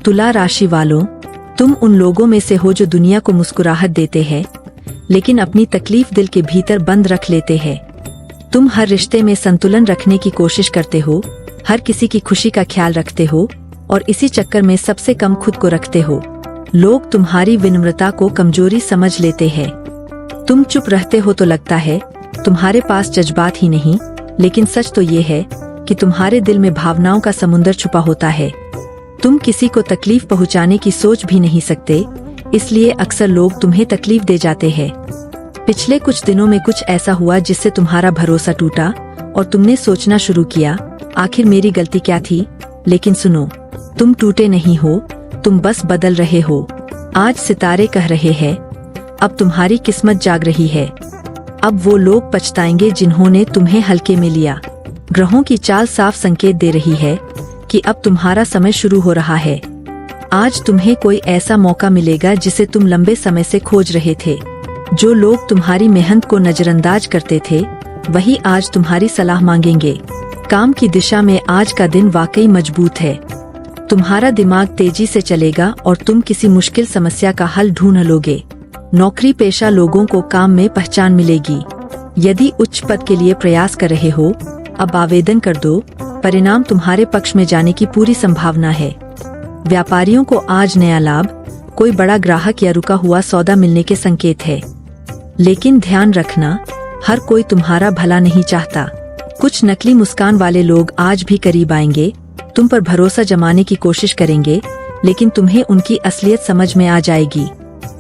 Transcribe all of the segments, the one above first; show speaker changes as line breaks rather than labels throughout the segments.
तुला राशि वालों, तुम उन लोगों में से हो जो दुनिया को मुस्कुराहट देते हैं, लेकिन अपनी तकलीफ दिल के भीतर बंद रख लेते हैं। तुम हर रिश्ते में संतुलन रखने की कोशिश करते हो, हर किसी की खुशी का ख्याल रखते हो और इसी चक्कर में सबसे कम खुद को रखते हो। लोग तुम्हारी विनम्रता को कमजोरी समझ लेते हैं। तुम चुप रहते हो तो लगता है तुम्हारे पास जज्बात ही नहीं, लेकिन सच तो ये है कि तुम्हारे दिल में भावनाओं का समुंदर छुपा होता है। तुम किसी को तकलीफ पहुंचाने की सोच भी नहीं सकते, इसलिए अक्सर लोग तुम्हें तकलीफ दे जाते हैं। पिछले कुछ दिनों में कुछ ऐसा हुआ जिससे तुम्हारा भरोसा टूटा और तुमने सोचना शुरू किया, आखिर मेरी गलती क्या थी। लेकिन सुनो, तुम टूटे नहीं हो, तुम बस बदल रहे हो। आज सितारे कह रहे हैं, अब तुम्हारी किस्मत जाग रही है। अब वो लोग पछताएंगे जिन्होंने तुम्हें हल्के में लिया। ग्रहों की चाल साफ संकेत दे रही है कि अब तुम्हारा समय शुरू हो रहा है। आज तुम्हें कोई ऐसा मौका मिलेगा जिसे तुम लंबे समय से खोज रहे थे। जो लोग तुम्हारी मेहनत को नजरअंदाज करते थे, वही आज तुम्हारी सलाह मांगेंगे। काम की दिशा में आज का दिन वाकई मजबूत है। तुम्हारा दिमाग तेजी से चलेगा और तुम किसी मुश्किल समस्या का हल ढूंढ लोगे। नौकरी पेशा लोगों को काम में पहचान मिलेगी। यदि उच्च पद के लिए प्रयास कर रहे हो, अब आवेदन कर दो, परिणाम तुम्हारे पक्ष में जाने की पूरी संभावना है। व्यापारियों को आज नया लाभ, कोई बड़ा ग्राहक या रुका हुआ सौदा मिलने के संकेत है। लेकिन ध्यान रखना, हर कोई तुम्हारा भला नहीं चाहता। कुछ नकली मुस्कान वाले लोग आज भी करीब आएंगे, तुम पर भरोसा जमाने की कोशिश करेंगे, लेकिन तुम्हें उनकी असलियत समझ में आ जाएगी।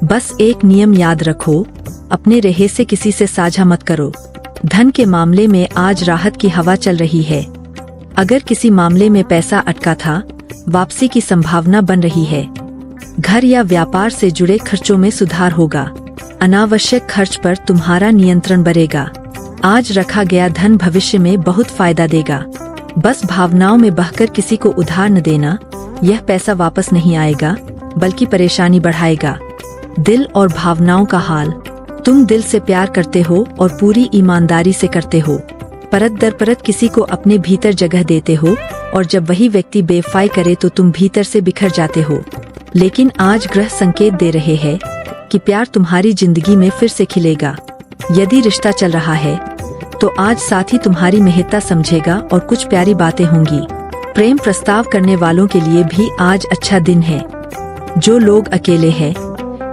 बस एक नियम याद रखो, अपने रहे से किसी से साझा मत करो। धन के मामले में आज राहत की हवा चल रही है। अगर किसी मामले में पैसा अटका था, वापसी की संभावना बन रही है। घर या व्यापार से जुड़े खर्चों में सुधार होगा। अनावश्यक खर्च पर तुम्हारा नियंत्रण बढ़ेगा। आज रखा गया धन भविष्य में बहुत फायदा देगा। बस भावनाओं में बहकर किसी को उधार न देना, यह पैसा वापस नहीं आएगा बल्कि परेशानी बढ़ाएगा। दिल और भावनाओं का हाल, तुम दिल से प्यार करते हो और पूरी ईमानदारी से करते हो। परत दर परत किसी को अपने भीतर जगह देते हो और जब वही व्यक्ति बेवफाई करे तो तुम भीतर से बिखर जाते हो। लेकिन आज ग्रह संकेत दे रहे हैं कि प्यार तुम्हारी जिंदगी में फिर से खिलेगा। यदि रिश्ता चल रहा है तो आज साथी तुम्हारी महत्ता समझेगा और कुछ प्यारी बातें होंगी। प्रेम प्रस्ताव करने वालों के लिए भी आज अच्छा दिन है। जो लोग अकेले हैं,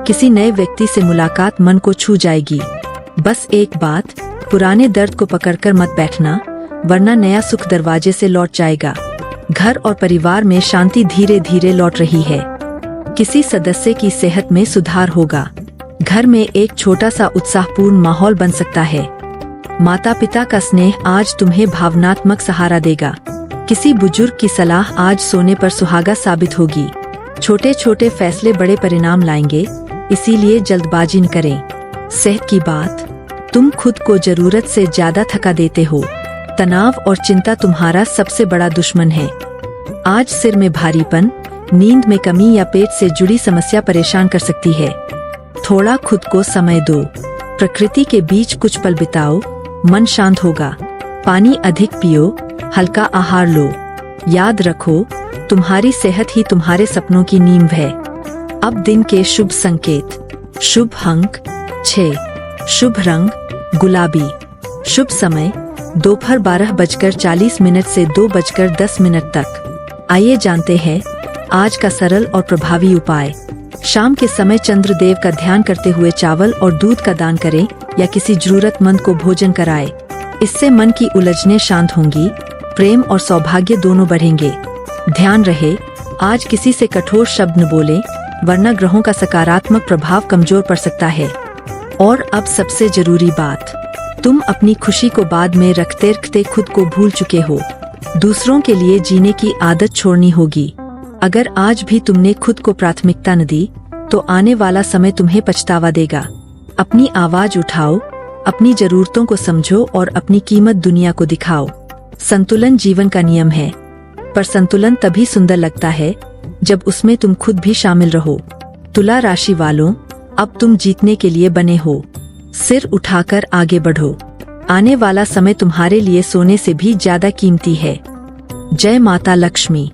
किसी नए व्यक्ति से मुलाकात मन को छू जाएगी। बस एक बात, पुराने दर्द को पकड़कर मत बैठना, वरना नया सुख दरवाजे से लौट जाएगा। घर और परिवार में शांति धीरे धीरे लौट रही है। किसी सदस्य की सेहत में सुधार होगा। घर में एक छोटा सा उत्साहपूर्ण माहौल बन सकता है। माता पिता का स्नेह आज तुम्हें भावनात्मक सहारा देगा। किसी बुजुर्ग की सलाह आज सोने पर सुहागा साबित होगी। छोटे छोटे फैसले बड़े परिणाम लाएंगे, इसीलिए जल्दबाजी न करें। सेहत की बात, तुम खुद को जरूरत से ज्यादा थका देते हो। तनाव और चिंता तुम्हारा सबसे बड़ा दुश्मन है। आज सिर में भारीपन, नींद में कमी या पेट से जुड़ी समस्या परेशान कर सकती है। थोड़ा खुद को समय दो, प्रकृति के बीच कुछ पल बिताओ, मन शांत होगा। पानी अधिक पियो, हल्का आहार लो। याद रखो, तुम्हारी सेहत ही तुम्हारे सपनों की नींव है। अब दिन के शुभ संकेत। शुभ अंक 6, शुभ रंग गुलाबी, शुभ समय दोपहर 12:40 से 2:10 तक। आइए जानते हैं आज का सरल और प्रभावी उपाय। शाम के समय चंद्रदेव का ध्यान करते हुए चावल और दूध का दान करें या किसी जरूरतमंद को भोजन कराएं। इससे मन की उलझनें शांत होंगी, प्रेम और सौभाग्य दोनों बढ़ेंगे। ध्यान रहे, आज किसी से कठोर शब्द न बोलें, वरना ग्रहों का सकारात्मक प्रभाव कमजोर पड़ सकता है। और अब सबसे जरूरी बात, तुम अपनी खुशी को बाद में रखते रखते खुद को भूल चुके हो। दूसरों के लिए जीने की आदत छोड़नी होगी। अगर आज भी तुमने खुद को प्राथमिकता न दी, तो आने वाला समय तुम्हें पछतावा देगा। अपनी आवाज उठाओ, अपनी जरूरतों को समझो और अपनी कीमत दुनिया को दिखाओ। संतुलन जीवन का नियम है, पर संतुलन तभी सुंदर लगता है जब उसमें तुम खुद भी शामिल रहो। तुला राशि वालों, अब तुम जीतने के लिए बने हो। सिर उठाकर आगे बढ़ो। आने वाला समय तुम्हारे लिए सोने से भी ज्यादा कीमती है। जय माता लक्ष्मी।